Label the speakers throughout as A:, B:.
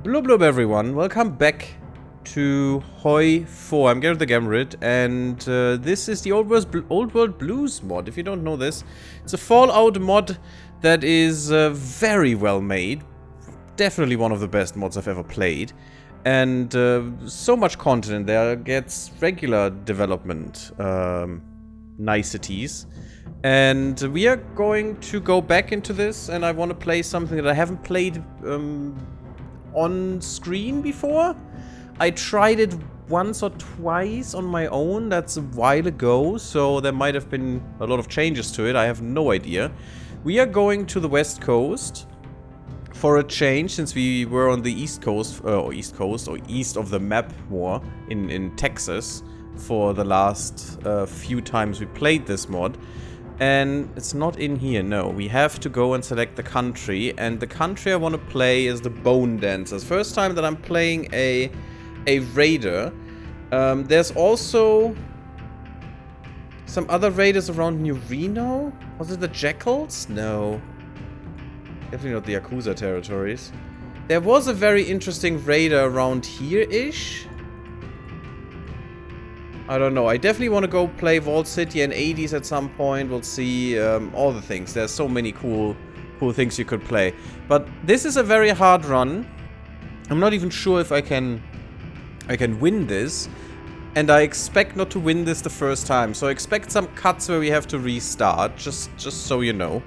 A: Blub blub everyone, welcome back to HoI4. I'm GaryTheGammarid, and this is the Old World Blues mod. If you don't know this, it's a Fallout mod that is very well made. Definitely one of the best mods I've ever played. And so much content in there, gets regular development niceties. And we are going to go back into this, and I want to play something that I haven't played on screen before. I tried it once or twice on my own, that's a while ago, so there might have been a lot of changes to it, I have no idea. We are going to the West Coast for a change, since we were on the East Coast, or east of the map more, in Texas, for the last few times we played this mod. And it's not in here, no. We have to go and select the country, and the country I want to play is the Bone Dancers. First time that I'm playing a raider. There's also some other raiders around New Reno. Was it the Jackals? No. Definitely not the Yakuza territories. There was a very interesting raider around here-ish. I don't know. I definitely want to go play Vault City and 80s at some point. We'll see all the things. There's so many cool things you could play. But this is a very hard run. I'm not even sure if I can win this. And I expect not to win this the first time. So I expect some cuts where we have to restart. Just so you know.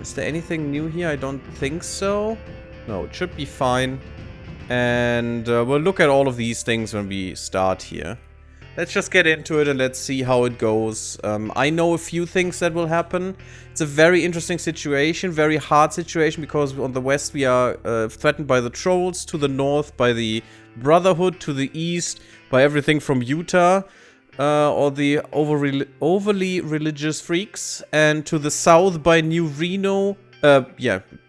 A: Is there anything new here? I don't think so. No, it should be fine. And we'll look at all of these things when we start here. Let's just get into it and let's see how it goes. I know a few things that will happen. It's a very interesting situation, very hard situation, because on the west we are threatened by the trolls, to the north by the Brotherhood, to the east by everything from Utah, or the overly religious freaks, and to the south by New Reno,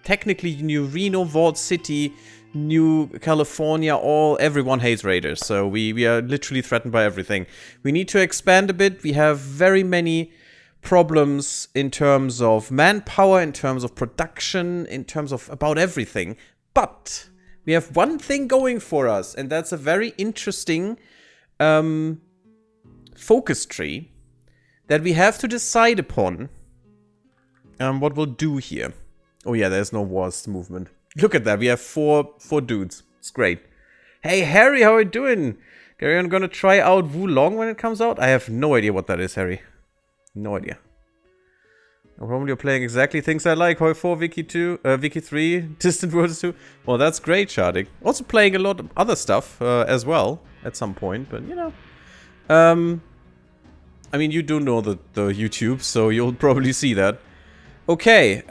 A: technically New Reno, Vault City, New California, everyone hates raiders, so we are literally threatened by everything. We need to expand a bit. We have very many problems in terms of manpower, in terms of production, in terms of about everything. But we have one thing going for us, and that's a very interesting focus tree that we have to decide upon what we'll do here. Oh yeah, there's no wars movement. Look at that, we have four dudes. It's great. Hey, Harry, how are you doing? Gary, I'm gonna try out Wulong when it comes out. I have no idea what that is, Harry. No idea. No problem, you're playing exactly things I like. HoI4, Wiki 2, Wiki 3, Distant Worlds 2. Well, that's great, Shardik. Also playing a lot of other stuff as well at some point, but you know. I mean, you do know the YouTube, so you'll probably see that. Okay,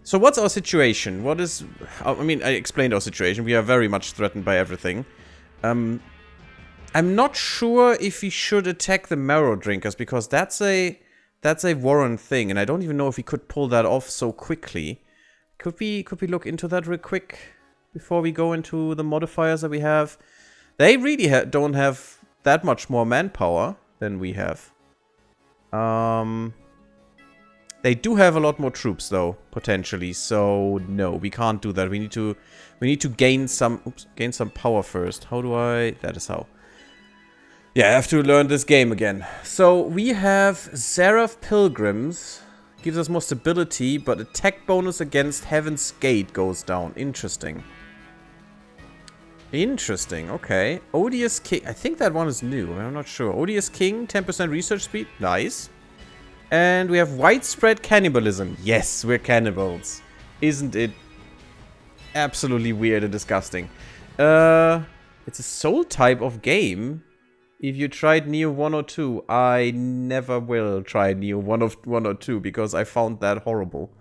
A: so what's our situation? I mean, I explained our situation. We are very much threatened by everything. I'm not sure if we should attack the marrow drinkers, because that's a Warren thing, and I don't even know if we could pull that off so quickly. Could we look into that real quick before we go into the modifiers that we have? They really don't have that much more manpower than we have. They do have a lot more troops, though, potentially. So no, we can't do that. We need to gain some power first. How do I? That is how. Yeah, I have to learn this game again. So we have Seraph Pilgrims, gives us more stability, but attack bonus against Heaven's Gate goes down. Interesting. Interesting. Okay. Odious King. I think that one is new. I'm not sure. Odious King, 10% research speed. Nice. And we have widespread cannibalism. Yes, we're cannibals. Isn't it absolutely weird and disgusting? It's a soul type of game. If you tried Neo 1 or 2, I never will try Neo 1 or 2 because I found that horrible.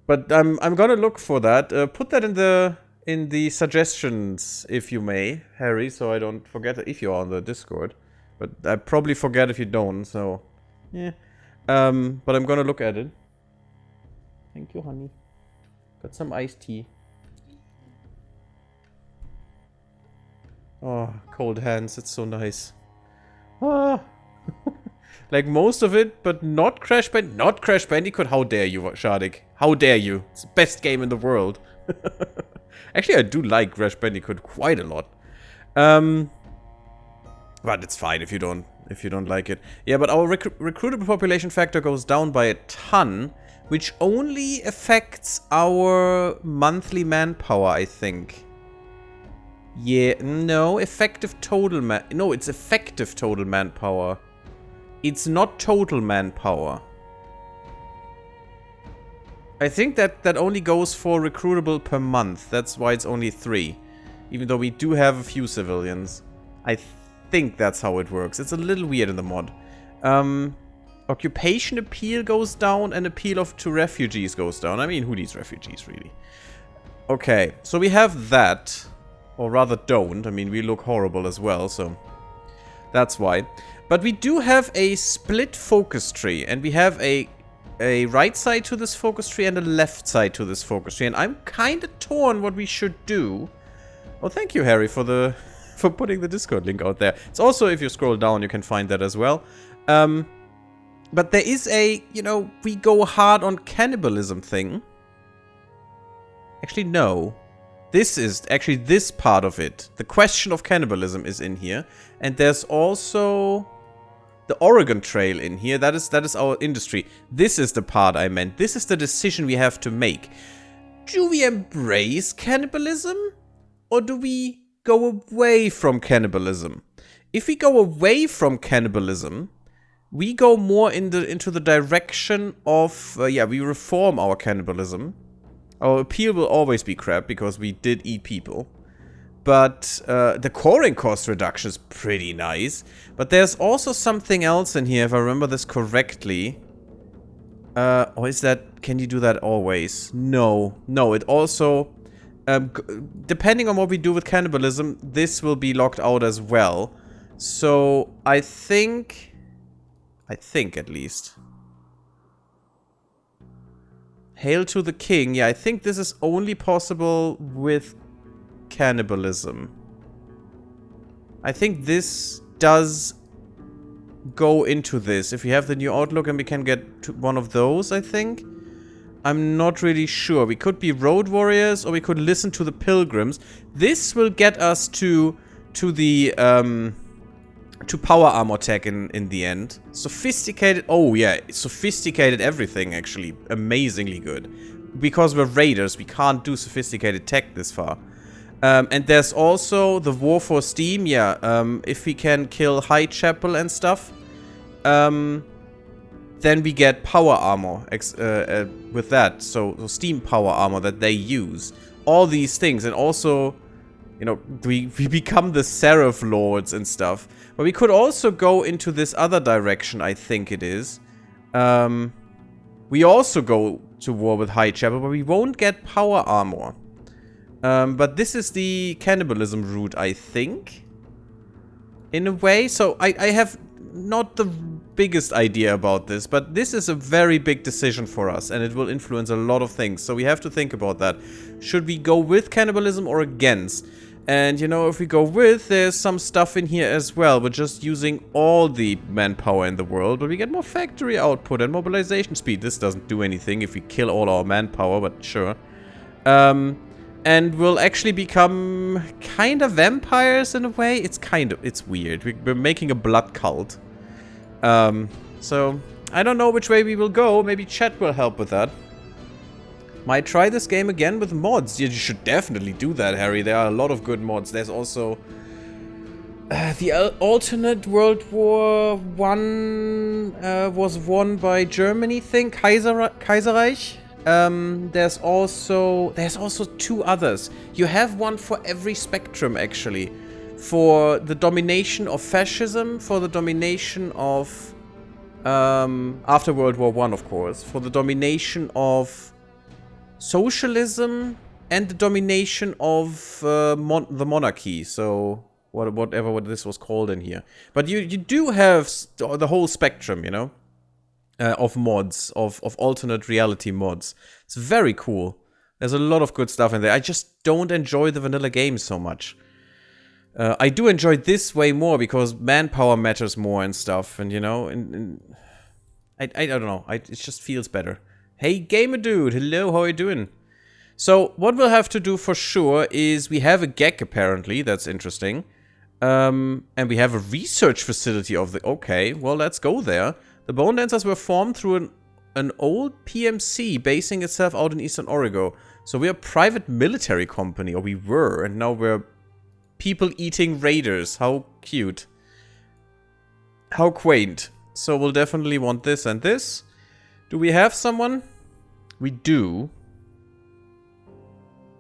A: But I'm gonna look for that. Put that in the suggestions, if you may, Harry, so I don't forget it if you're on the Discord. But I probably forget if you don't, so yeah. But I'm gonna look at it. Thank you, honey. Got some iced tea. Oh, cold hands, it's so nice. Ah. Like most of it, but not Crash Bandicoot. Not Crash Bandicoot. How dare you, Shardik? How dare you? It's the best game in the world. Actually, I do like Crash Bandicoot quite a lot. But it's fine if you don't like it. Yeah, but our recruitable population factor goes down by a ton, which only affects our monthly manpower, I think. Yeah, no, effective total no, it's effective total manpower. It's not total manpower. I think that only goes for recruitable per month. That's why it's only 3. Even though we do have a few civilians. I think that's how it works. It's a little weird in the mod. Occupation appeal goes down and appeal to refugees goes down. I mean, who needs refugees, really? Okay, so we have that. Or rather don't. I mean, we look horrible as well, so that's why. But we do have a split focus tree, and we have a right side to this focus tree and a left side to this focus tree, and I'm kind of torn what we should do. Oh, thank you, Harry, for putting the Discord link out there. It's also, if you scroll down, you can find that as well. But there is a, you know, we go hard on cannibalism thing. Actually, no. This is actually this part of it. The question of cannibalism is in here, and there's also the Oregon Trail in here. That is our industry. This is the part I meant. This is the decision we have to make. Do we embrace cannibalism, or do we go away from cannibalism? If we go away from cannibalism, we go more into the direction of we reform our cannibalism. Our appeal will always be crap because we did eat people. But the coring cost reduction is pretty nice. But there's also something else in here, if I remember this correctly. Or is that... Can you do that always? No. No, it also... depending on what we do with cannibalism, this will be locked out as well. So, I think at least. Hail to the King. Yeah, I think this is only possible with cannibalism. I think this does go into this. If we have the new outlook and we can get to one of those, I think. I'm not really sure. We could be road warriors or we could listen to the pilgrims. This will get us to the to power armor tech in the end. Sophisticated. Oh yeah, sophisticated everything actually. Amazingly good. Because we're raiders, we can't do sophisticated tech this far. And there's also the War for Steam, yeah. If we can kill High Chapel and stuff, then we get power armor with that. So Steam power armor that they use. All these things, and also, you know, we become the Seraph Lords and stuff. But we could also go into this other direction, I think it is. We also go to war with High Chapel, but we won't get power armor. But this is the cannibalism route, I think. In a way. So I have not the biggest idea about this, but this is a very big decision for us, and it will influence a lot of things. So we have to think about that. Should we go with cannibalism or against? And, you know, if we go with, there's some stuff in here as well. We're just using all the manpower in the world, but we get more factory output and mobilization speed. This doesn't do anything if we kill all our manpower, but sure. And we'll actually become kind of vampires in a way. It's weird. We're making a blood cult. So, I don't know which way we will go. Maybe chat will help with that. Might try this game again with mods. You should definitely do that, Harry. There are a lot of good mods. There's also the alternate World War I was won by Germany thing, Kaiserreich. There's also 2 others. You have one for every spectrum, actually. For the domination of fascism, for the domination of after World War I, of course, for the domination of socialism and the domination of the monarchy. So whatever this was called in here. But you do have the whole spectrum, you know, of mods, of alternate reality mods. It's very cool. There's a lot of good stuff in there. I just don't enjoy the vanilla games so much. I do enjoy this way more because manpower matters more and stuff, and you know, I don't know. It just feels better. Hey, gamer dude, hello, how are you doing? So what we'll have to do for sure is we have a GEC apparently. That's interesting. And we have a research facility of the... Okay, well, let's go there. The Bone Dancers were formed through an old PMC basing itself out in Eastern Oregon. So we're a private military company, or we were, and now we're people-eating raiders. How cute. How quaint. So we'll definitely want this and this. Do we have someone? We do.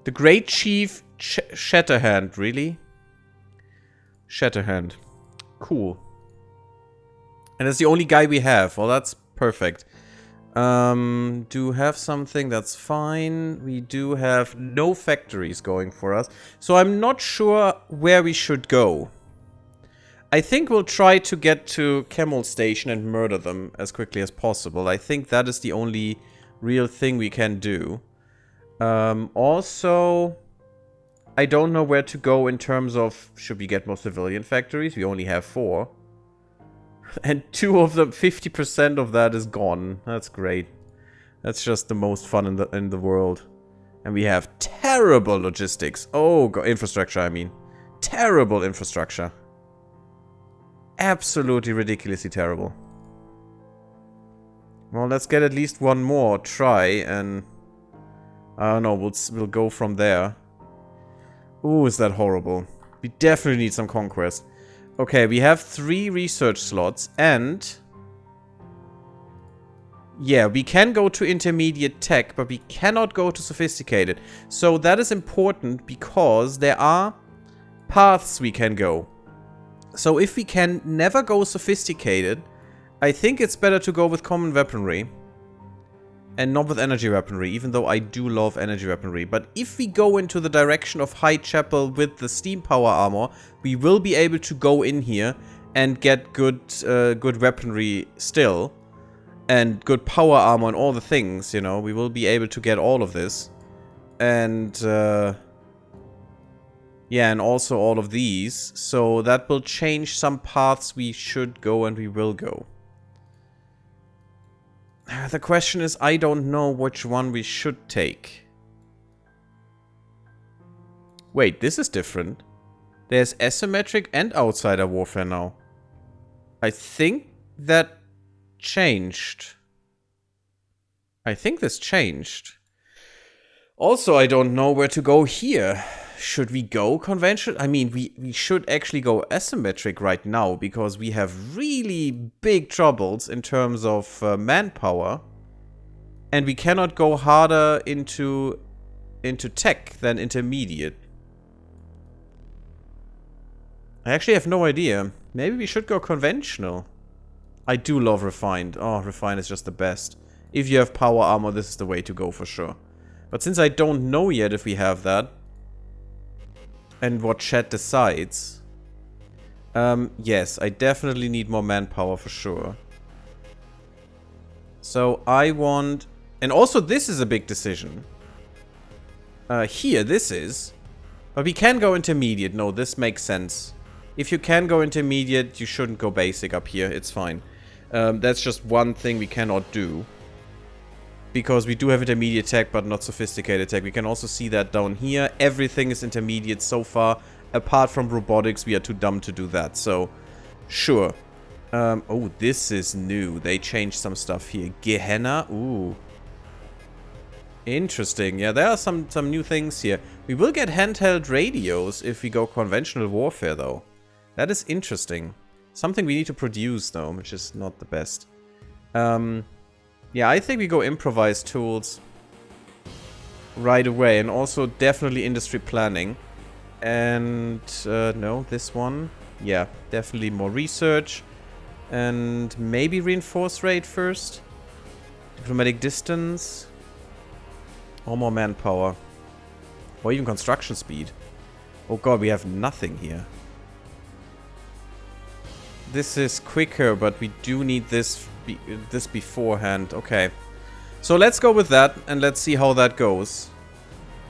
A: The Great Chief Shatterhand, really? Shatterhand. Cool. And it's the only guy we have. Well, that's perfect. Do have something, that's fine. We do have no factories going for us. So I'm not sure where we should go. I think we'll try to get to Camel Station and murder them as quickly as possible. I think that is the only real thing we can do. Also, I don't know where to go in terms of, should we get more civilian factories? We only have 4. And 2 of them, 50% of that is gone. That's great. That's just the most fun in the world. And we have terrible logistics. Oh, infrastructure, I mean. Terrible infrastructure. Absolutely ridiculously terrible. Well, let's get at least one more try, and I don't know, we'll go from there. Ooh, is that horrible. We definitely need some conquest. Okay, we have 3 research slots, and yeah, we can go to intermediate tech, but we cannot go to sophisticated. So that is important because there are paths we can go. So if we can never go sophisticated, I think it's better to go with common weaponry and not with energy weaponry, even though I do love energy weaponry. But if we go into the direction of High Chapel with the steam power armor, we will be able to go in here and get good weaponry still. And good power armor and all the things, you know. We will be able to get all of this. And, yeah, and also all of these. So that will change some paths we should go and we will go. The question is, I don't know which one we should take. Wait, this is different. There's asymmetric and outsider warfare now. I think that changed. I think this changed. Also, I don't know where to go here. Should we go conventional? I mean, we should actually go asymmetric right now because we have really big troubles in terms of manpower. And we cannot go harder into tech than intermediate. I actually have no idea. Maybe we should go conventional. I do love refined. Oh, refined is just the best. If you have power armor, this is the way to go for sure. But since I don't know yet if we have that, and what chat decides, yes, I definitely need more manpower for sure. So I want... And also this is a big decision. Here, this is. But we can go intermediate. No, this makes sense. If you can go intermediate, you shouldn't go basic up here. It's fine. That's just one thing we cannot do. Because we do have intermediate tech, but not sophisticated tech. We can also see that down here. Everything is intermediate so far. Apart from robotics, we are too dumb to do that. So, sure. Oh, this is new. They changed some stuff here. Gehenna. Ooh. Interesting. Yeah, there are some new things here. We will get handheld radios if we go conventional warfare, though. That is interesting. Something we need to produce, though, which is not the best. Yeah, I think we go improvised tools right away. And also definitely industry planning. And, no, this one. Yeah, definitely more research. And maybe reinforce rate first. Diplomatic distance. Or more manpower. Or even construction speed. Oh god, we have nothing here. This is quicker, but we do need this beforehand. Okay. So let's go with that, and let's see how that goes.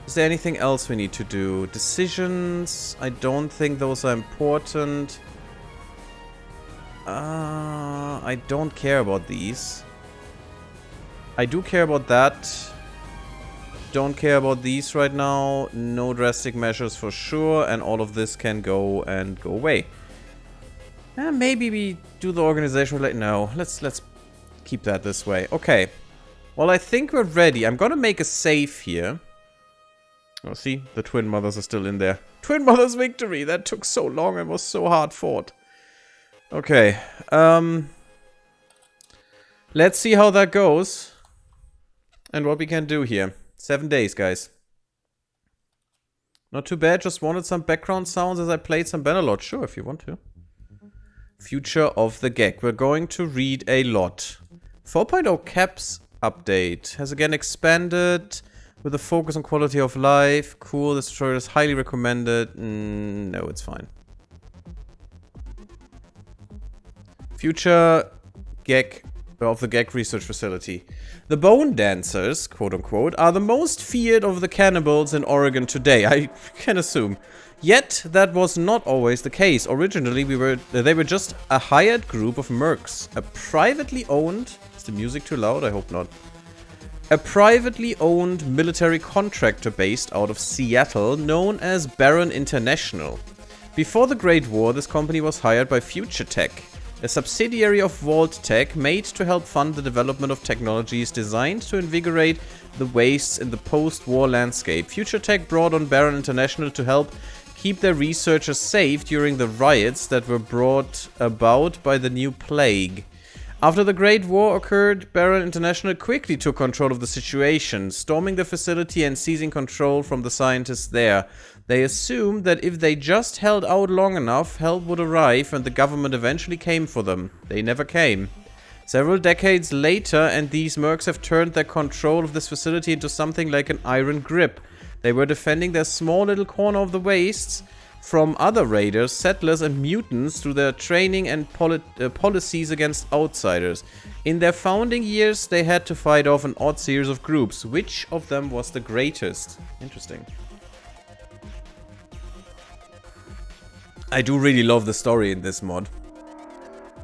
A: Is there anything else we need to do? Decisions? I don't think those are important. I don't care about these. I do care about that. Don't care about these right now. No drastic measures for sure. And all of this can go and go away. Maybe we do the organization like... No, let's keep that this way. Okay. Well, I think we're ready. I'm gonna make a save here. Oh, see? The twin mothers are still in there. Twin mothers victory! That took so long and was so hard fought. Okay. Let's see how that goes. And what we can do here. 7 days, guys. Not too bad. Just wanted some background sounds as I played some Bannerlord. Sure, if you want to. Future of the GAG. We're going to read a lot. 4.0 caps update. Has again expanded with a focus on quality of life. Cool. This tutorial is highly recommended. No, it's fine. Future GAG of the GAG research facility. The bone dancers, quote unquote, are the most feared of the cannibals in Oregon today. I can assume. Yet that was not always the case. Originally, they were just a hired group of mercs. A privately owned... Is the music too loud? I hope not. A privately owned military contractor based out of Seattle known as Baron International. Before the Great War, this company was hired by Future Tech, a subsidiary of Vault Tech made to help fund the development of technologies designed to invigorate the wastes in the post-war landscape. Future Tech brought on Baron International to help keep their researchers safe during the riots that were brought about by the new plague. After the Great War occurred, Baron International quickly took control of the situation, storming the facility and seizing control from the scientists there. They assumed that if they just held out long enough, help would arrive and the government eventually came for them. They never came. Several decades later, and these mercs have turned their control of this facility into something like an iron grip. They were defending their small little corner of the wastes from other raiders, settlers and mutants through their training and policies against outsiders. In their founding years, they had to fight off an odd series of groups. Which of them was the greatest? Interesting. I do really love the story in this mod.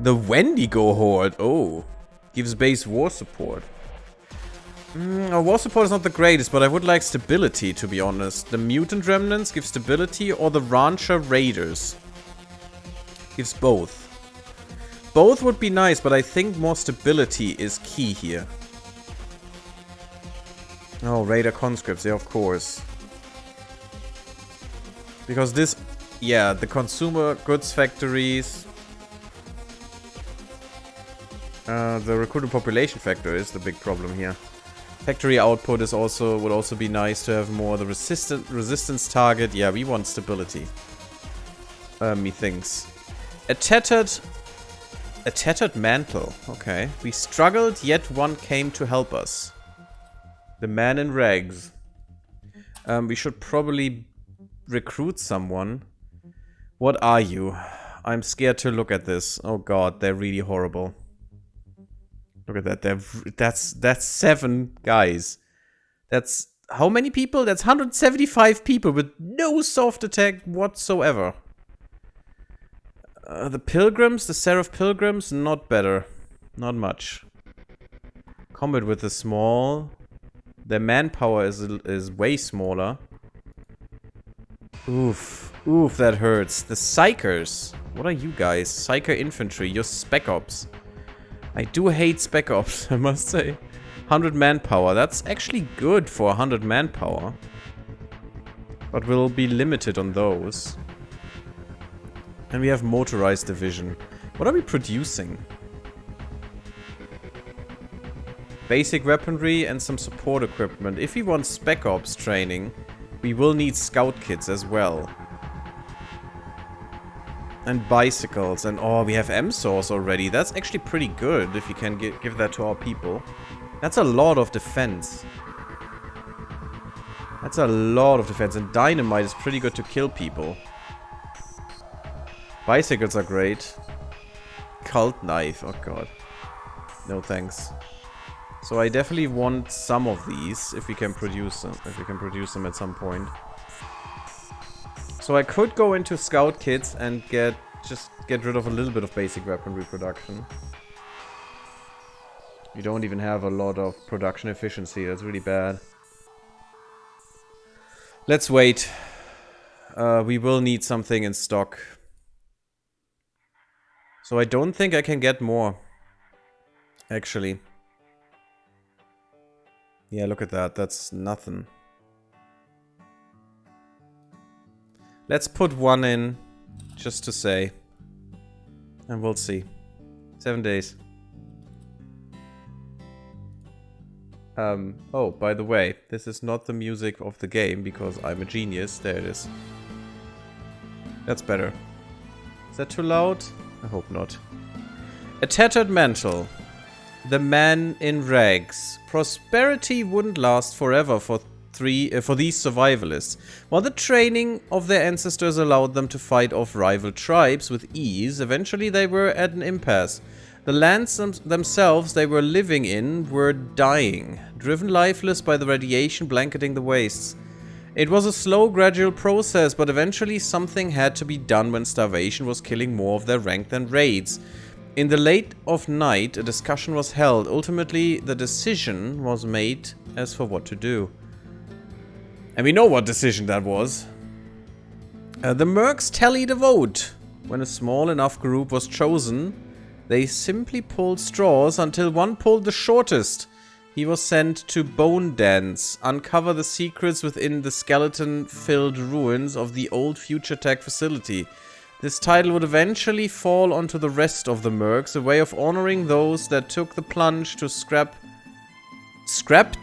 A: The Wendigo Horde. Oh. Gives base war support. Our war support is not the greatest, but I would like stability, to be honest. The Mutant Remnants give stability, or the Rancher Raiders. Gives both. Both would be nice, but I think more stability is key here. Oh, Raider Conscripts, yeah, of course. Because this... Yeah, the consumer goods factories... the recruited population factor is the big problem here. Factory output is would also be nice to have more. The resistance target, yeah, we want stability. Methinks. A tattered mantle. Okay. We struggled, yet one came to help us. The man in rags. We should probably recruit someone. What are you? I'm scared to look at this. Oh god, they're really horrible. Look at that. That's 7 guys. That's how many people? That's 175 people with no soft attack whatsoever. The Pilgrims, the Seraph Pilgrims, not better. Not much. Combat with the small. Their manpower is way smaller. Oof. Oof, that hurts. The Psychers. What are you guys? Psycher Infantry. You're Spec Ops. I do hate Spec Ops, I must say. 100 manpower. That's actually good for 100 manpower. But we'll be limited on those. And we have Motorized Division. What are we producing? Basic weaponry and some support equipment. If we want Spec Ops training, we will need scout kits as well. And bicycles, and oh, we have M-Source already. That's actually pretty good if you can give that to our people. That's a lot of defense. That's a lot of defense, and dynamite is pretty good to kill people. Bicycles are great. Cult knife, oh god. No thanks. So I definitely want some of these if we can produce them. If we can produce them at some point. So I could go into scout kits and just get rid of a little bit of basic weaponry production. We don't even have a lot of production efficiency. That's really bad. Let's wait. We will need something in stock. So I don't think I can get more. Actually. Yeah, look at that. That's nothing. Let's put one in, just to say. And we'll see. 7 days. Oh, by the way, this is not the music of the game, because I'm a genius. There it is. That's better. Is that too loud? I hope not. A tattered mantle. The man in rags. Prosperity wouldn't last forever for these survivalists. While the training of their ancestors allowed them to fight off rival tribes with ease, eventually they were at an impasse. The lands themselves they were living in were dying, driven lifeless by the radiation blanketing the wastes. It was a slow, gradual process, but eventually something had to be done when starvation was killing more of their rank than raids. In the late of night, a discussion was held. Ultimately, the decision was made as for what to do. And we know what decision that was. The mercs tallied a vote. When a small enough group was chosen, they simply pulled straws until one pulled the shortest. He was sent to Bone Dance, uncover the secrets within the skeleton-filled ruins of the old Future Tech facility. This title would eventually fall onto the rest of the mercs, a way of honoring those that took the plunge to scrap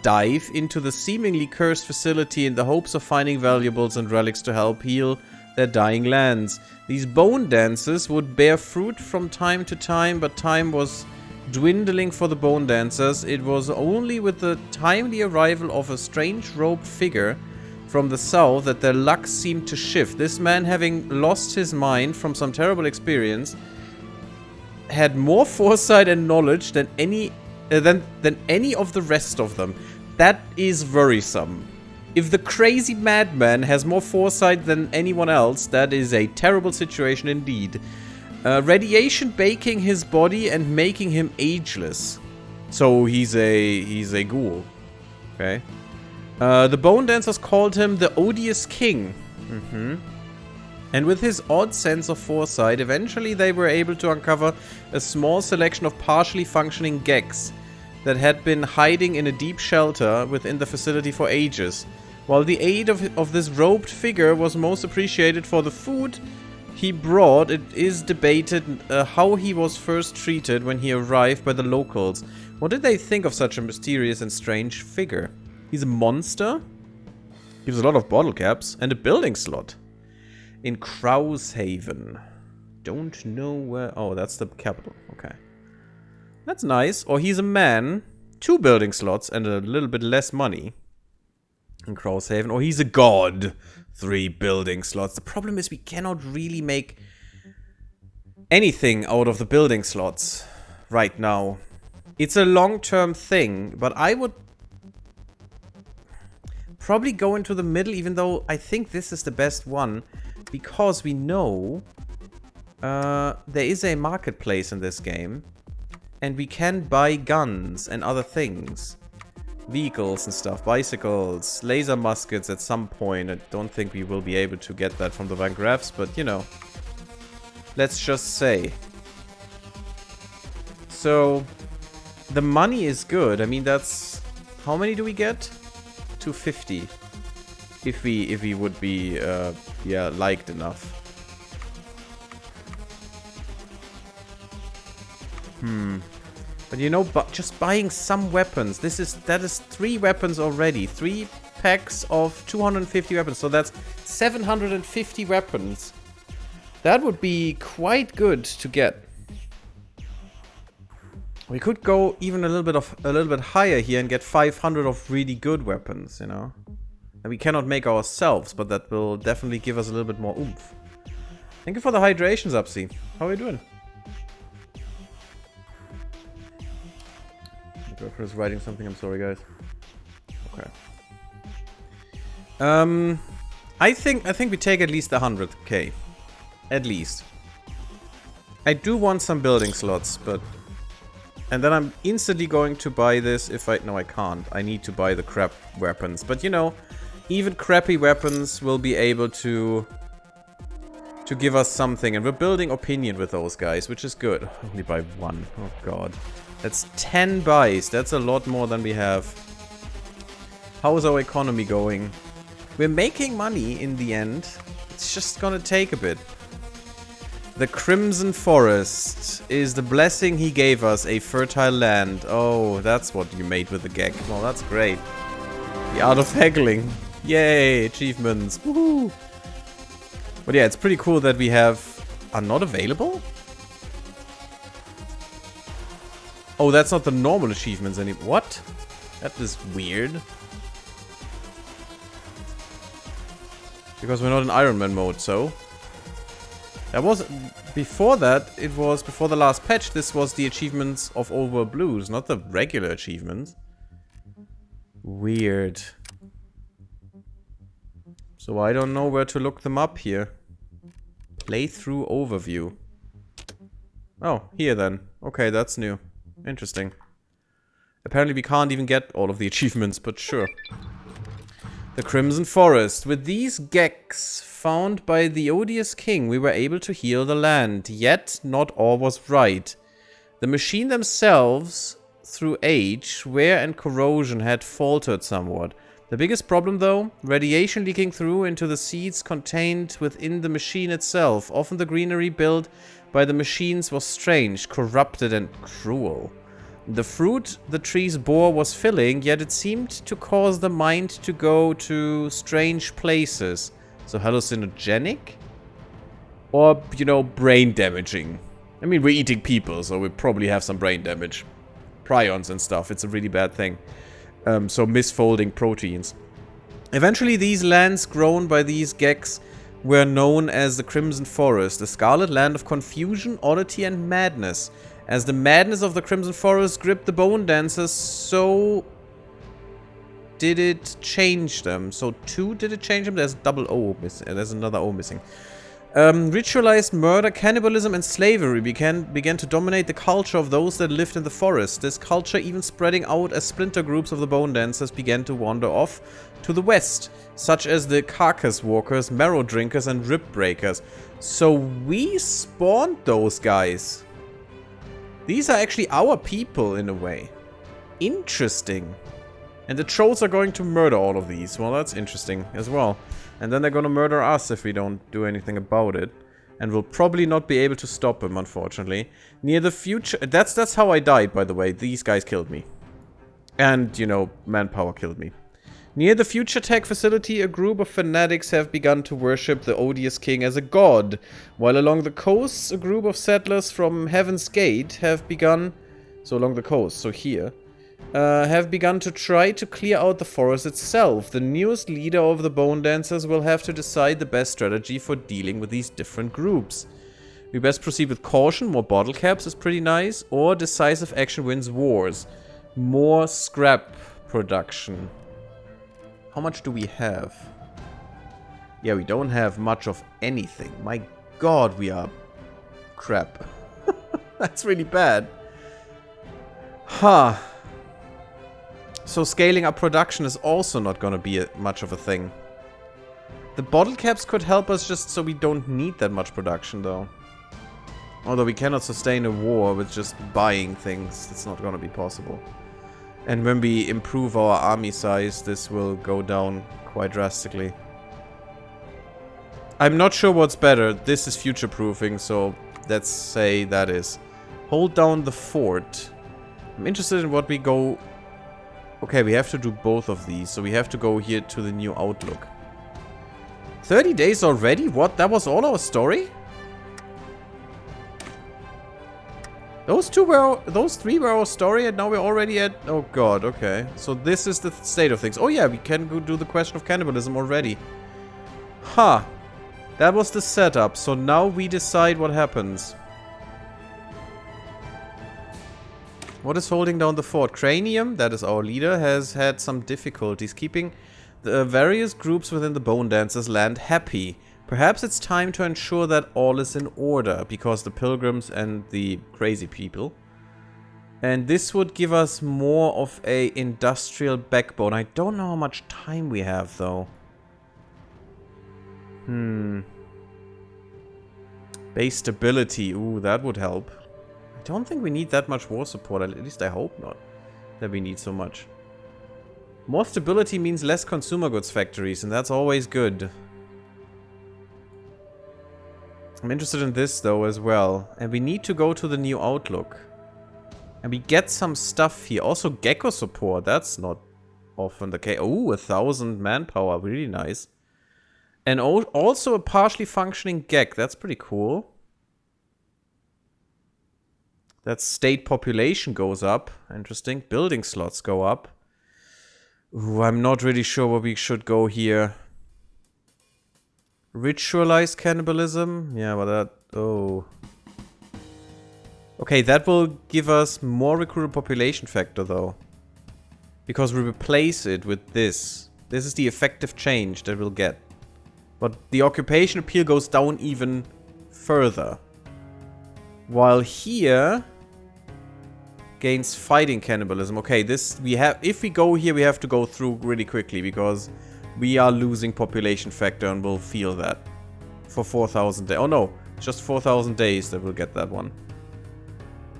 A: dive into the seemingly cursed facility in the hopes of finding valuables and relics to help heal their dying lands. These bone dances would bear fruit from time to time, but time was dwindling for the bone dancers. It was only with the timely arrival of a strange robed figure from the south that their luck seemed to shift. This man, having lost his mind from some terrible experience, had more foresight and knowledge than any of the rest of them. That is worrisome. If the crazy madman has more foresight than anyone else, that is a terrible situation indeed. Radiation baking his body and making him ageless. So he's a ghoul. Okay. The bone dancers called him the Odious King. And with his odd sense of foresight, eventually they were able to uncover a small selection of partially functioning gex that had been hiding in a deep shelter within the facility for ages. While the aid of this robed figure was most appreciated for the food he brought, it is debated how he was first treated when he arrived by the locals. What did they think of such a mysterious and strange figure? He's a monster? He has a lot of bottle caps and a building slot. In Kraushaven. Don't know where... Oh, that's the capital. Okay. That's nice. Or he's a man. 2 building slots and a little bit less money. In Kraushaven. Or he's a god. 3 building slots. The problem is we cannot really make anything out of the building slots right now. It's a long-term thing, but I would probably go into the middle, even though I think this is the best one, because we know there is a marketplace in this game, and we can buy guns and other things. Vehicles and stuff, bicycles, laser muskets at some point. I don't think we will be able to get that from the Van Graffs, but you know, let's just say. So, the money is good. I mean, that's... How many do we get? 250. If we would be, yeah, liked enough. But you know, just buying some weapons. That is 3 weapons already. 3 packs of 250 weapons. So that's 750 weapons. That would be quite good to get. We could go even a little bit higher here and get 500 of really good weapons, you know. And we cannot make ourselves, but that will definitely give us a little bit more oomph. Thank you for the hydrations, Upsy. How are you doing? My girlfriend is writing something. I'm sorry, guys. Okay. I think we take at least 100k. At least. I do want some building slots, but... And then I'm instantly going to buy this if I... No, I can't. I need to buy the crap weapons. But, you know, Even crappy weapons will be able to give us something. And we're building opinion with those guys, which is good. Only by 1. Oh god. That's 10 buys. That's a lot more than we have. How is our economy going? We're making money in the end. It's just gonna take a bit. The Crimson Forest is the blessing he gave us, a fertile land. Oh, that's what you made with the gag. Well, that's great. The art of haggling. Yay, achievements. Woohoo! But yeah, it's pretty cool that we are not available? Oh, that's not the normal achievements anymore. What? That is weird. Because we're not in Iron Man mode, so... That was... Before that, it was... Before the last patch, this was the achievements of Overworld Blues, not the regular achievements. Weird. So I don't know where to look them up here. Playthrough overview. Oh, here then. Okay, that's new. Interesting. Apparently we can't even get all of the achievements, but sure. The Crimson Forest. With these gex found by the odious king, we were able to heal the land. Yet, not all was right. The machine themselves, through age, wear and corrosion, had faltered somewhat. The biggest problem, though, radiation leaking through into the seeds contained within the machine itself. Often the greenery built by the machines was strange, corrupted and cruel. The fruit the trees bore was filling, yet it seemed to cause the mind to go to strange places. So hallucinogenic? Or, you know, brain damaging. I mean, we're eating people, so we probably have some brain damage. Prions and stuff, it's a really bad thing. So misfolding proteins. Eventually these lands grown by these gex were known as the Crimson Forest, the Scarlet Land of confusion, oddity and madness. As the madness of the Crimson Forest gripped the Bone Dancers, so did it change them. So did it change them? There's double O missing. There's another O missing. Ritualized murder, cannibalism and slavery began to dominate the culture of those that lived in the forest. This culture even spreading out as splinter groups of the Bone Dancers began to wander off to the west, such as the Carcass Walkers, Marrow Drinkers and Rib Breakers. So we spawned those guys. These are actually our people in a way. Interesting. And the trolls are going to murder all of these. Well, that's interesting as well. And then they're gonna murder us if we don't do anything about it. And we'll probably not be able to stop them, unfortunately. Near the future... That's how I died, by the way. These guys killed me. And, you know, manpower killed me. Near the Future Tech facility, a group of fanatics have begun to worship the odious king as a god. While along the coasts, a group of settlers from Heaven's Gate have begun... So along the coast, so here... have begun to try to clear out the forest itself. The newest leader of the Bone Dancers will have to decide the best strategy for dealing with these different groups. We best proceed with caution, more bottle caps is pretty nice, or decisive action wins wars. More scrap production. How much do we have? Yeah, we don't have much of anything. My god, we are crap. That's really bad. Huh. So scaling up production is also not going to be much of a thing. The bottle caps could help us just so we don't need that much production, though. Although we cannot sustain a war with just buying things. It's not going to be possible. And when we improve our army size, this will go down quite drastically. I'm not sure what's better. This is future-proofing, so let's say that is. Hold down the fort. I'm interested in what we go... Okay, we have to do both of these, so we have to go here to the new outlook. 30 days already? What? That was all our story? Those three were our story, and now we're already at... Oh god, okay. So this is the state of things. Oh yeah, we can go do the question of cannibalism already. Huh. That was the setup, so now we decide what happens. What is holding down the fort? Cranium, that is our leader, has had some difficulties keeping the various groups within the Bone Dancers land happy. Perhaps it's time to ensure that all is in order, because the pilgrims and the crazy people. And this would give us more of a industrial backbone. I don't know how much time we have, though. Base stability. Ooh, that would help. I don't think we need that much war support. At least I hope not. That we need so much. More stability means less consumer goods factories, and that's always good. I'm interested in this, though, as well. And we need to go to the new outlook. And we get some stuff here. Also, gecko support. That's not often the case. Oh, 1,000 manpower. Really nice. And also a partially functioning gek. That's pretty cool. That state population goes up. Interesting. Building slots go up. Ooh, I'm not really sure where we should go here. Ritualized cannibalism? Yeah, but that... Oh. Okay, that will give us more recruited population factor, though. Because we replace it with this. This is the effective change that we'll get. But the occupation appeal goes down even further. While here... gains fighting cannibalism. Okay, this... we have... if we go here, we have to go through really quickly, because... we are losing population factor and we'll feel that. For 4,000 days. Oh no, just 4,000 days that we'll get that one.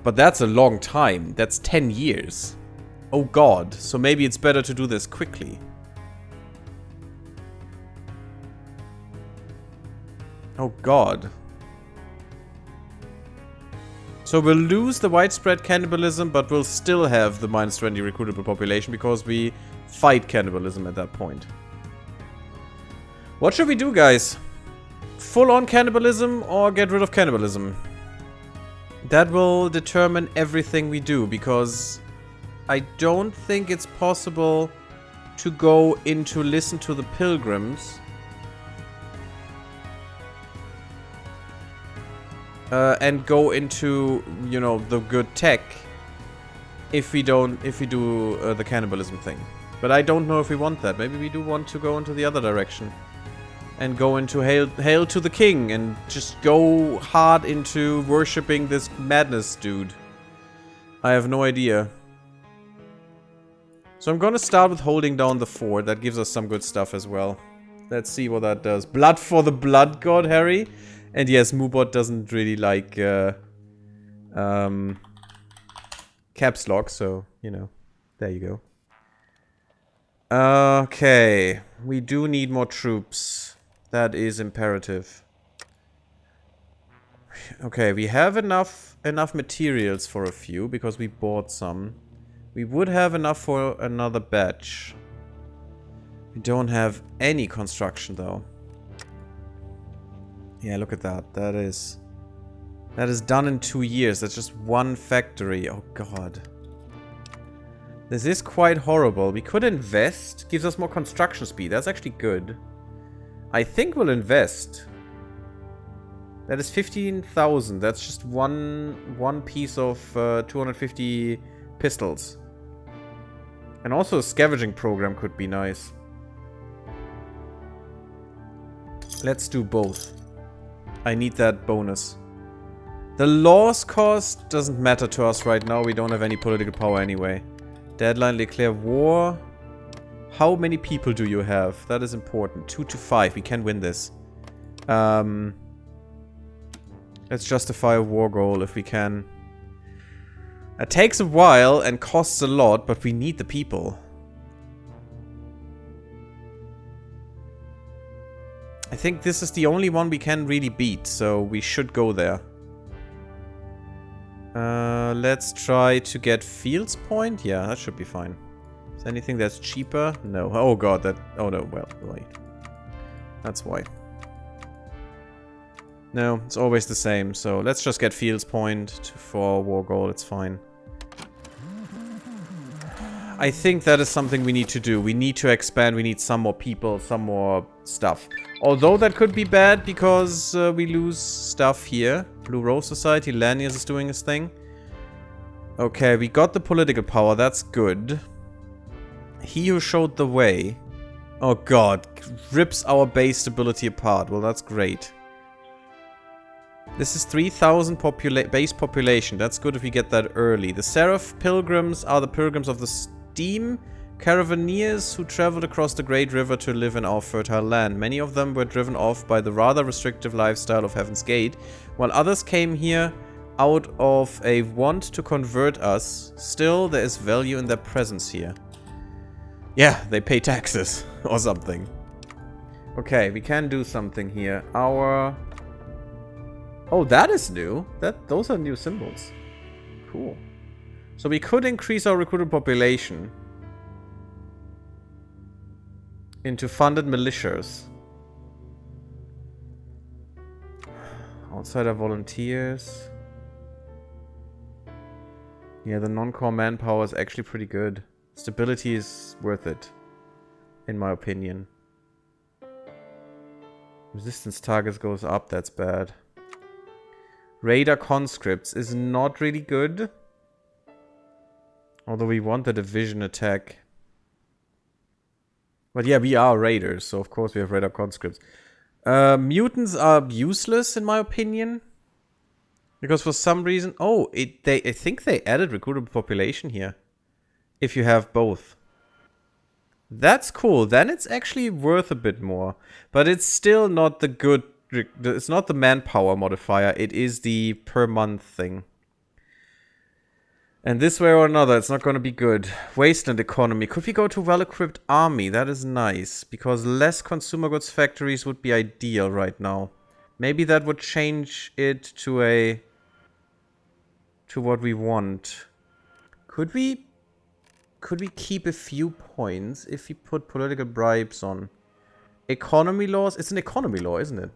A: But that's a long time. That's 10 years. Oh god, so maybe it's better to do this quickly. Oh god. So we'll lose the widespread cannibalism, but we'll still have the minus 20 recruitable population because we fight cannibalism at that point. What should we do, guys? Full-on cannibalism or get rid of cannibalism? That will determine everything we do, because I don't think it's possible to go into listen to the pilgrims and go into, you know, the good tech if we do the cannibalism thing. But I don't know if we want that. Maybe we do want to go into the other direction. And go into Hail to the King and just go hard into worshipping this madness dude. I have no idea. So I'm gonna start with holding down the fort. That gives us some good stuff as well. Let's see what that does. Blood for the blood god, Harry. And yes, Moobot doesn't really like caps lock, so, you know, there you go. Okay, we do need more troops. That is imperative. Okay, we have enough materials for a few because we bought some. We would have enough for another batch. We don't have any construction though. Yeah, look at that. That is done in 2 years. That's just one factory. Oh god. This is quite horrible. We could invest. Gives us more construction speed. That's actually good. I think we'll invest. That is 15,000. That's just one piece of 250 pistols. And also a scavenging program could be nice. Let's do both. I need that bonus. The laws cost doesn't matter to us right now. We don't have any political power anyway. Deadline, declare war. How many people do you have? That is important. 2 to 5. We can win this. Let's justify a war goal if we can. It takes a while and costs a lot, but we need the people. I think this is the only one we can really beat, so we should go there. Let's try to get Fields Point. Yeah, that should be fine. Is there anything that's cheaper? No. Oh god, that... oh no, well, wait. That's why. No, it's always the same, so let's just get Fields Point for war goal, it's fine. I think that is something we need to do. We need to expand, we need some more people, some more stuff. Although that could be bad because we lose stuff here. Blue Rose Society, Lanius is doing his thing. Okay, we got the political power, that's good. He who showed the way. Oh god, rips our base stability apart. Well, that's great. This is 3,000 base population. That's good if we get that early. The Seraph Pilgrims are the Pilgrims of the Steam. Caravaneers who traveled across the Great River to live in our fertile land. Many of them were driven off by the rather restrictive lifestyle of Heaven's Gate, while others came here out of a want to convert us. Still, there is value in their presence here. Yeah, they pay taxes or something. Okay, we can do something here. Our... Oh, that is new. Those are new symbols. Cool. So we could increase our recruited population into funded militias. Outsider volunteers. Yeah, the non-core manpower is actually pretty good. Stability is worth it, in my opinion. Resistance targets goes up, that's bad. Raider conscripts is not really good. Although we want the division attack. But yeah, we are raiders, so of course we have raider conscripts. Mutants are useless in my opinion. Because for some reason... Oh, I think they added recruitable population here. If you have both. That's cool. Then it's actually worth a bit more. But it's still not the good... It's not the manpower modifier. It is the per month thing. And this way or another, it's not going to be good. Wasteland economy. Could we go to well-equipped army? That is nice. Because less consumer goods factories would be ideal right now. Maybe that would change it to a... to what we want. Could we keep a few points if we put political bribes on? Economy laws? It's an economy law, isn't it?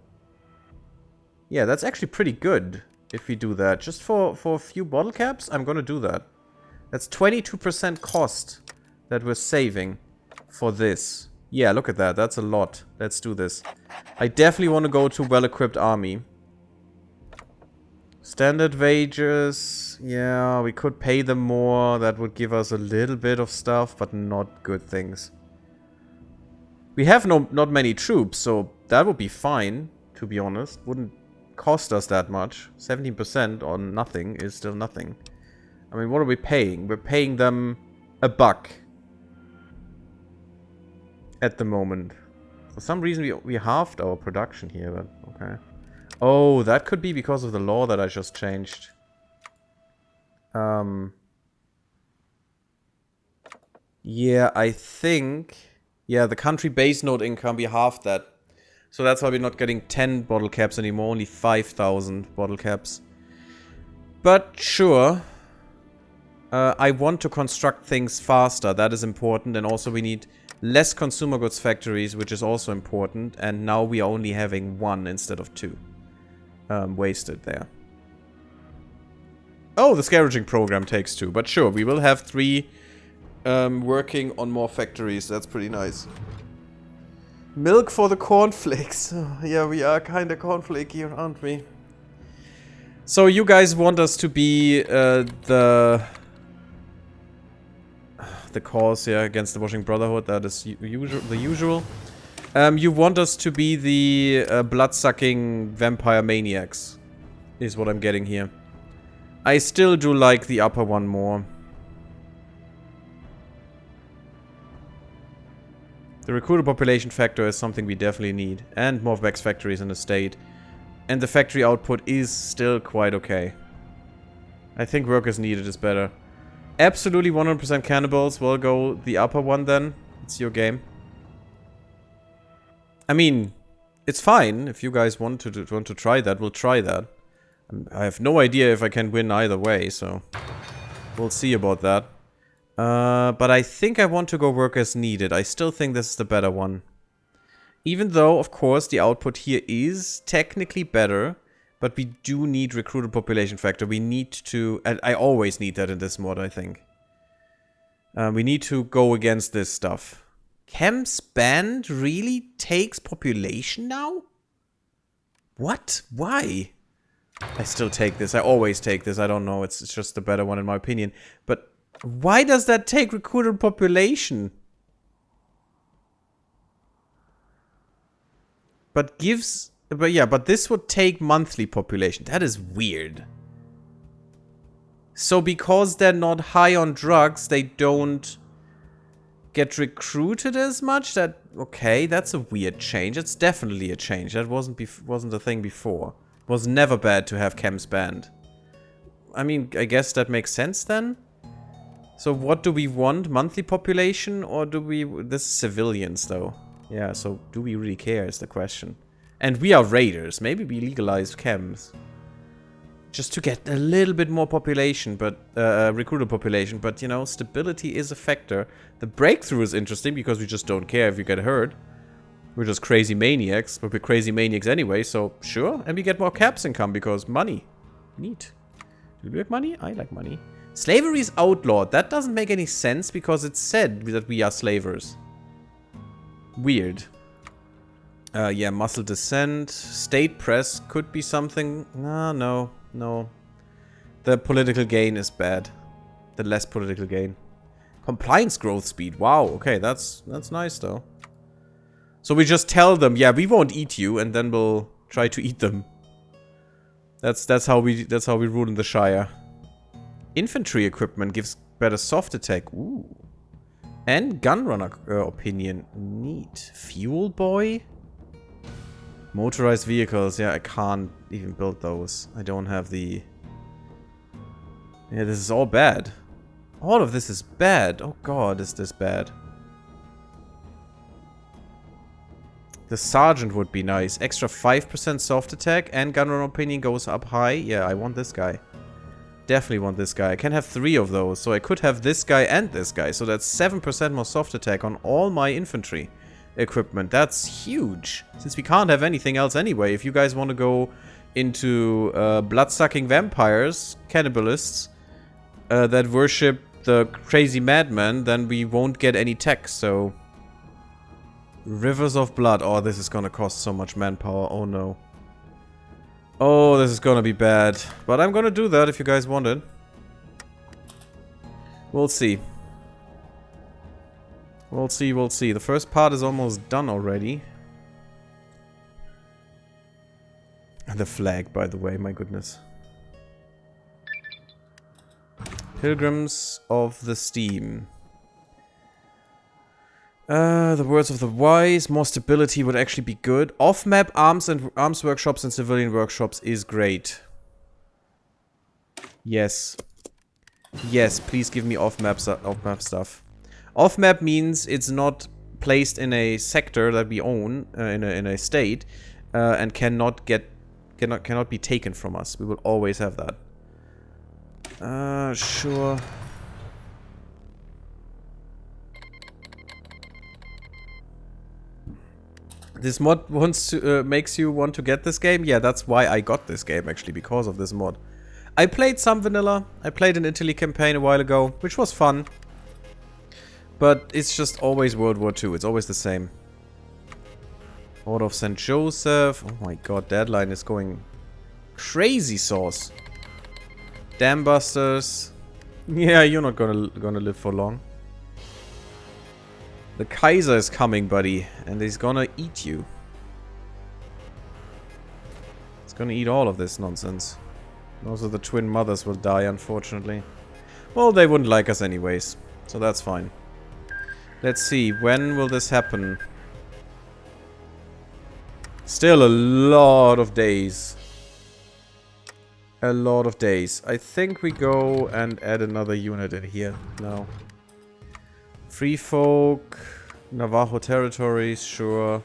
A: Yeah, that's actually pretty good if we do that. Just for a few bottle caps, I'm gonna do that. That's 22% cost that we're saving for this. Yeah, look at that. That's a lot. Let's do this. I definitely want to go to well-equipped army. Standard wages. Yeah, we could pay them more. That would give us a little bit of stuff, but not good things. We have not many troops, so that would be fine, to be honest. Wouldn't cost us that much. 17% on nothing is still nothing. I mean, what are we paying? We're paying them $1 at the moment. For some reason, we halved our production here, but okay. Oh, that could be because of the law that I just changed. Yeah, I think... Yeah, the country base node income, we halved that. So that's why we're not getting 10 bottle caps anymore, only 5,000 bottle caps. But sure. I want to construct things faster, that is important. And also we need less consumer goods factories, which is also important. And now we are only having 1 instead of 2. Wasted there. Oh, the scavenging program takes 2. But sure, we will have 3 working on more factories. That's pretty nice. Milk for the cornflakes. Oh, yeah, we are kind of cornflaky, aren't we? So you guys want us to be the cause, yeah, against the Washing Brotherhood. That is the usual. You want us to be the blood-sucking vampire maniacs, is what I'm getting here. I still do like the upper one more. The recruiter population factor is something we definitely need. And Morphback's factories in the state. And the factory output is still quite okay. I think workers needed is better. Absolutely 100% cannibals. We'll go the upper one then. It's your game. I mean, it's fine. If you guys want to try that, we'll try that. I have no idea if I can win either way, so... We'll see about that. But I think I want to go work as needed. I still think this is the better one. Even though, of course, the output here is technically better. But we do need recruited population factor. We need to... And I always need that in this mod, I think. We need to go against this stuff. Chem's band really takes population now? What? Why? I still take this. I always take this. I don't know. It's just the better one in my opinion. But... Why does that take recruited population? But gives... But yeah, but this would take monthly population. That is weird. So because they're not high on drugs, they don't get recruited as much. That okay, that's a weird change. It's definitely a change. That wasn't a thing before. It was never bad to have chems banned. I mean, I guess that makes sense then. So what do we want? Monthly population, or do we... This is civilians though. Yeah, so do we really care is the question. And we are raiders. Maybe we legalized chems. Just to get a little bit more population, but... recruiter population. But, you know, stability is a factor. The breakthrough is interesting because we just don't care if you get hurt. We're just crazy maniacs. But we're crazy maniacs anyway, so sure. And we get more caps income because money. Neat. Do you like money? I like money. Slavery is outlawed. That doesn't make any sense because it's said that we are slavers. Weird. Yeah, muscle descent. State press could be something. No. The political gain is bad. The less political gain. Compliance growth speed. Wow, okay, that's nice though. So we just tell them, yeah, we won't eat you, and then we'll try to eat them. That's how we rule in the Shire. Infantry equipment gives better soft attack. Ooh. And gunrunner opinion. Neat. Fuel boy? Motorized vehicles. Yeah, I can't even build those. I don't have the... Yeah, this is all bad. All of this is bad. Oh god, is this bad. The sergeant would be nice. Extra 5% soft attack and gunrunner opinion goes up high. Yeah, I want this guy. Definitely want this guy. I can have 3 of those, so I could have this guy and this guy. So that's 7% more soft attack on all my infantry equipment. That's huge. Since we can't have anything else anyway. If you guys want to go into blood-sucking vampires, cannibalists, that worship the crazy madman, then we won't get any tech, so... Rivers of blood. Oh, this is gonna cost so much manpower. Oh no. Oh, this is gonna be bad. But I'm gonna do that if you guys want it. We'll see. We'll see. The first part is almost done already. The flag, by the way, my goodness. Pilgrims of the Steam. The words of the wise. More stability would actually be good. Off-map arms workshops and civilian workshops is great. Yes. Yes, please give me off-map stuff. Off-map means it's not placed in a sector that we own, in a state, and cannot be taken from us. We will always have that. Sure. This mod makes you want to get this game? Yeah, that's why I got this game, actually, because of this mod. I played some vanilla. I played an Italy campaign a while ago, which was fun. But it's just always World War II. It's always the same. Order of St. Joseph. Oh my god, Deadline is going crazy sauce. Dam Busters. Yeah, you're not gonna live for long. The Kaiser is coming, buddy, and he's gonna eat you. He's gonna eat all of this nonsense. Also, the twin mothers will die, unfortunately. Well, they wouldn't like us anyways, so that's fine. Let's see, when will this happen? Still a lot of days. A lot of days. I think we go and add another unit in here. No. Free folk, Navajo territories, sure.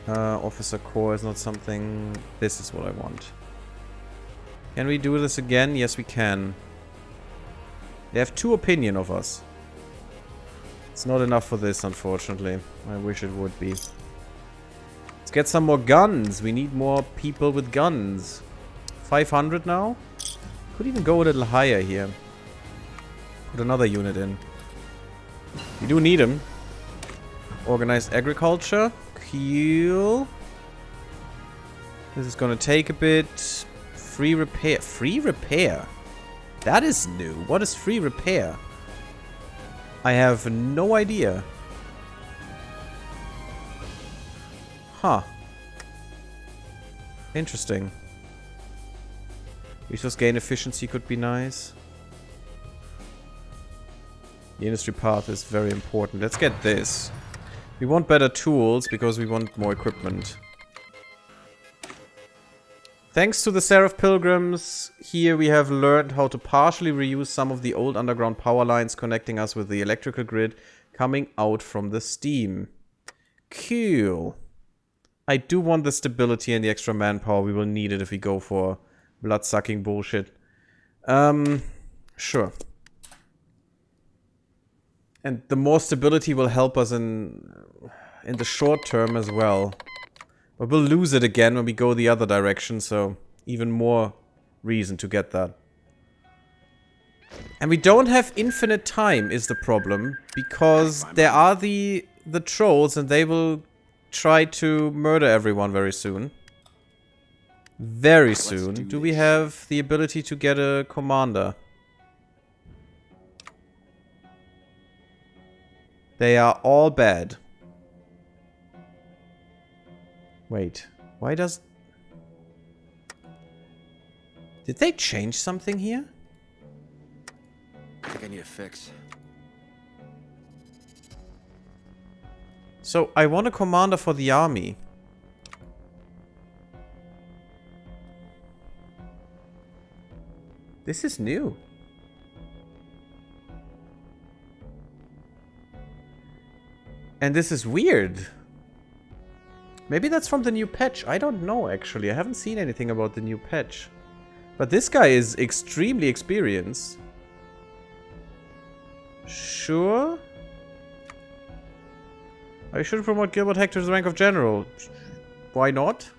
A: Officer Corps is not something. This is what I want. Can we do this again? Yes, we can. They have 2 opinion of us. It's not enough for this, unfortunately. I wish it would be. Let's get some more guns. We need more people with guns. 500 now? Could even go a little higher here. Put another unit in. We do need them. Organized agriculture. Cool. This is gonna take a bit. Free repair. Free repair? That is new. What is free repair? I have no idea. Huh. Interesting. Resource gain efficiency could be nice. The industry path is very important. Let's get this. We want better tools because we want more equipment. Thanks to the Seraph Pilgrims, here we have learned how to partially reuse some of the old underground power lines connecting us with the electrical grid coming out from the steam. Cool. I do want the stability and the extra manpower. We will need it if we go for blood-sucking bullshit. Sure. And the more stability will help us in the short term as well. But we'll lose it again when we go the other direction, so even more reason to get that. And we don't have infinite time is the problem, because there are the trolls and they will try to murder everyone very soon. Very soon. Do we have the ability to get a commander? They are all bad. Wait, why does... Did they change something here?
B: I think I need a fix.
A: So, I want a commander for the army. This is new. And this is weird. Maybe that's from the new patch. I don't know, actually. I haven't seen anything about the new patch. But this guy is extremely experienced. Sure. I should promote Gilbert Hector to the rank of general. Why not?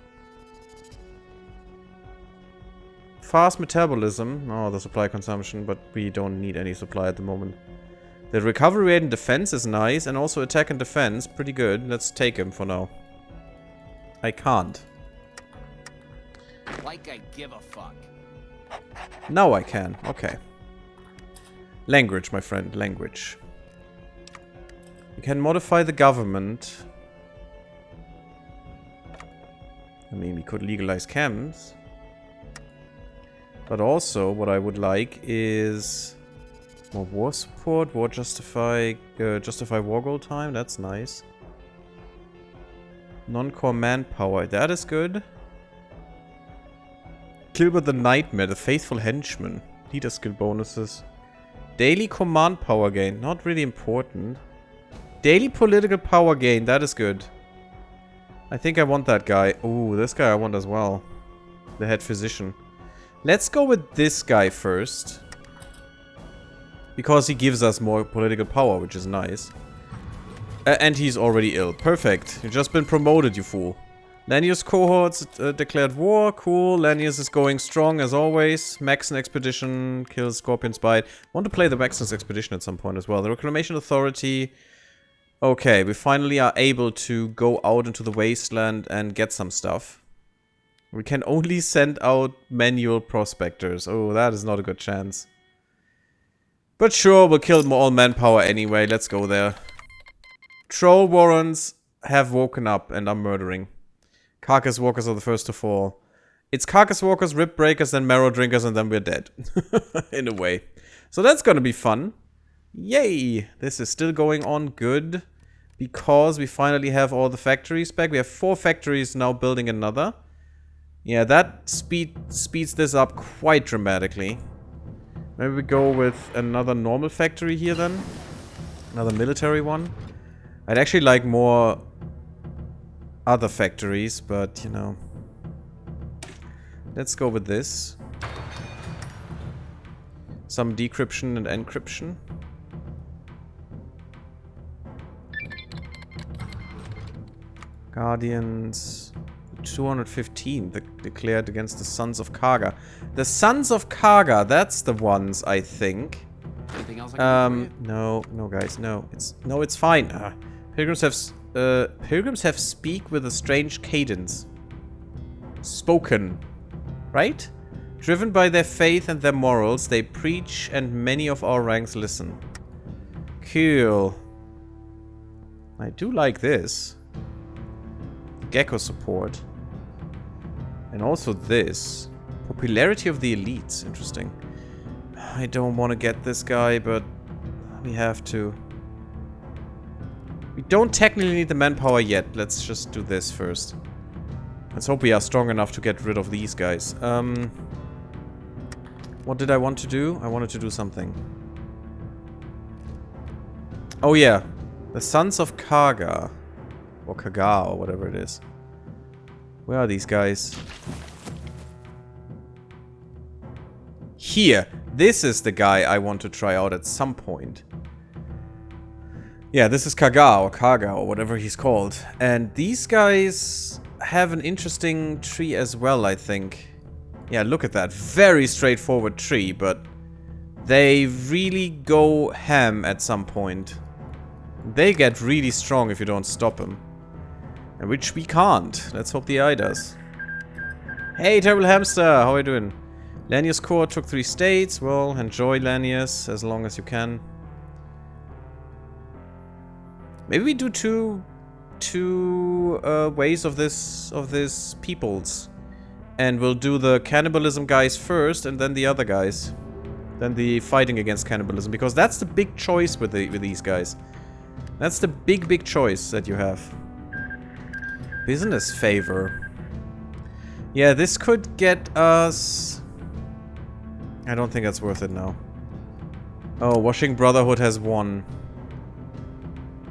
A: Fast metabolism. Oh, the supply consumption, but we don't need any supply at the moment. The recovery rate and defense is nice, and also attack and defense, pretty good. Let's take him for now. I can't.
B: Like I give a fuck.
A: Now I can. Okay. Language, my friend. Language. You can modify the government. I mean, we could legalize chems. But also, what I would like is more war support, war justify war goal time. That's nice. Non-core manpower. That is good. Gilbert the Nightmare, the faithful henchman. Leader skill bonuses. Daily command power gain. Not really important. Daily political power gain. That is good. I think I want that guy. Ooh, this guy I want as well. The head physician. Let's go with this guy first. Because he gives us more political power, which is nice. And he's already ill. Perfect. You've just been promoted, you fool. Lanius cohorts declared war. Cool. Lanius is going strong as always. Maxon expedition kills Scorpion's Bite. Want to play the Maxon's expedition at some point as well. The Reclamation Authority. Okay, we finally are able to go out into the wasteland and get some stuff. We can only send out manual prospectors. Oh, that is not a good chance. But sure, we'll kill all manpower anyway. Let's go there. Troll warrants have woken up and are murdering. Carcass walkers are the first to fall. It's carcass walkers, rib breakers, then marrow drinkers, and then we're dead. In a way. So that's gonna be fun. Yay! This is still going on good. Because we finally have all the factories back. We have 4 factories now building another. Yeah, that speeds this up quite dramatically. Maybe we go with another normal factory here then. Another military one. I'd actually like more other factories, but you know. Let's go with this. Some decryption and encryption. Guardians 215 declared against the Sons of Karga. The Sons of Karga, that's the ones, I think.
B: Anything else I can do for you?
A: No, guys, no. It's fine. Pilgrims have speak with a strange cadence. Spoken. Right? Driven by their faith and their morals, they preach and many of our ranks listen. Cool. I do like this. Gecko support. And also this. Popularity of the elites. Interesting. I don't want to get this guy, but we have to. We don't technically need the manpower yet. Let's just do this first. Let's hope we are strong enough to get rid of these guys. What did I want to do? I wanted to do something. Oh yeah. The Sons of Kaga. Or Kaga, or whatever it is. Where are these guys? Here. This is the guy I want to try out at some point. Yeah, this is Kaga, or Kaga, or whatever he's called. And these guys have an interesting tree as well, I think. Yeah, look at that. Very straightforward tree, but they really go ham at some point. They get really strong if you don't stop them. And which we can't. Let's hope the eye does. Hey, Terrible Hamster! How are you doing? Lanius Core took 3 states. Well, enjoy Lanius as long as you can. Maybe we do two ways of this peoples. And we'll do the cannibalism guys first, and then the other guys. Then the fighting against cannibalism, because that's the big choice with these guys. That's the big choice that you have. Business favor. Yeah, this could get us... I don't think that's worth it now. Oh, Washing Brotherhood has won.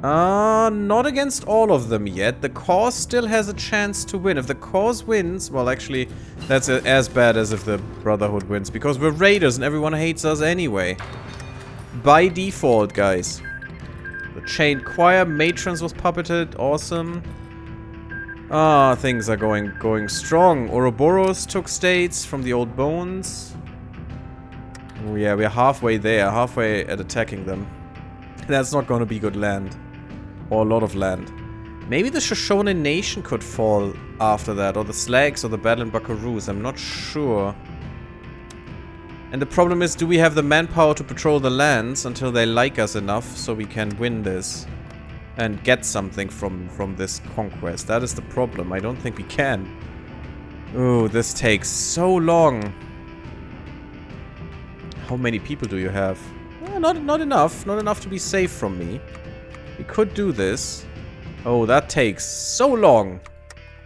A: Not against all of them yet. The cause still has a chance to win. If the cause wins, well, actually, that's as bad as if the Brotherhood wins, because we're raiders and everyone hates us anyway. By default, guys. The Chained Choir, Matrons was puppeted, awesome. Ah, things are going strong. Ouroboros took states from the Old Bones. Oh yeah, we're halfway there, halfway at attacking them. That's not gonna be good land. Or a lot of land. Maybe the Shoshone Nation could fall after that, or the Slags, or the Battle in Buckaroos, I'm not sure. And the problem is, do we have the manpower to patrol the lands until they like us enough so we can win this? And get something from this conquest. That is the problem. I don't think we can. Ooh, this takes so long. How many people do you have? Not enough. Not enough to be safe from me. We could do this. Oh, that takes so long.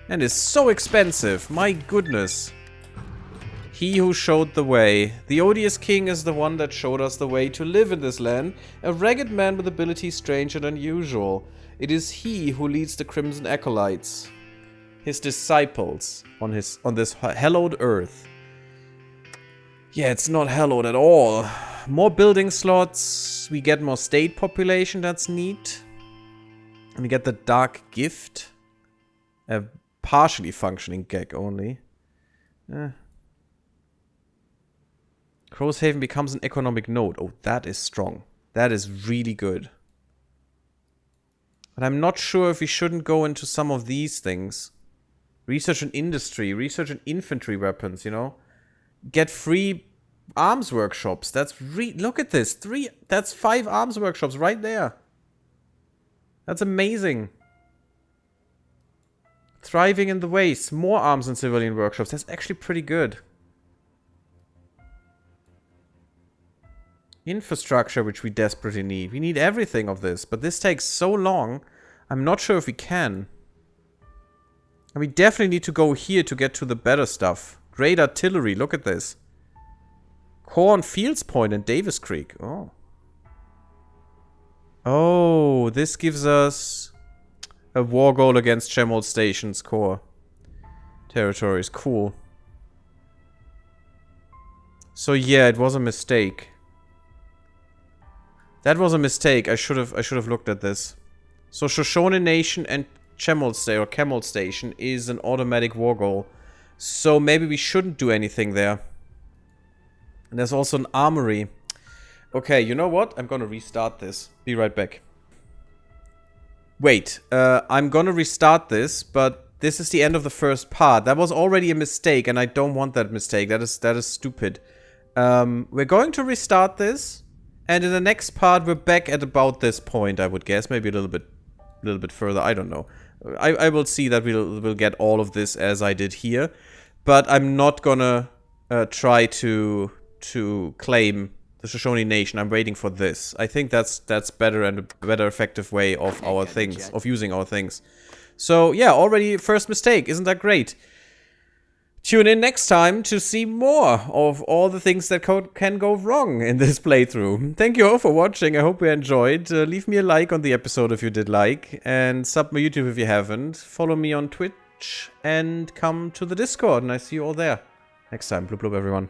A: And is so expensive. My goodness. He who showed the way. The odious king is the one that showed us the way to live in this land. A ragged man with abilities strange and unusual. It is he who leads the Crimson Acolytes. His disciples on this hallowed earth. Yeah, it's not hallowed at all. More building slots. We get more state population. That's neat. And we get the Dark Gift. A partially functioning gag only. Crow's Haven becomes an economic node. Oh, that is strong. That is really good. But I'm not sure if we shouldn't go into some of these things. Research and industry. Research and infantry weapons, you know. Get free arms workshops. Look at this. That's 5 arms workshops right there. That's amazing. Thriving in the waste. More arms and civilian workshops. That's actually pretty good. Infrastructure, which we desperately need. We need everything of this, but this takes so long. I'm not sure if we can. And we definitely need to go here to get to the better stuff. Great artillery, look at this. Corn Fields Point and Davis Creek. Oh. Oh, this gives us a war goal against Chemold Station's core territories. Cool. So yeah, it was a mistake. That was a mistake. I should have looked at this. So Shoshone Nation and Chemold Station or Chemold Station is an automatic war goal. So maybe we shouldn't do anything there. And there's also an armory. Okay, you know what? I'm gonna restart this. Be right back. Wait, I'm gonna restart this, but this is the end of the first part. That was already a mistake, and I don't want that mistake. That is stupid. We're going to restart this. And in the next part, we're back at about this point, I would guess. Maybe a little bit further. I don't know. I will see that we'll get all of this as I did here. But I'm not gonna try to claim the Shoshone Nation. I'm waiting for this. I think that's better and a better effective way of our things, of using our things. So yeah, already first mistake. Isn't that great? Tune in next time to see more of all the things that can go wrong in this playthrough. Thank you all for watching. I hope you enjoyed. Leave me a like on the episode if you did like. And sub my YouTube if you haven't. Follow me on Twitch. And come to the Discord. And I see you all there. Next time. Blub blub everyone.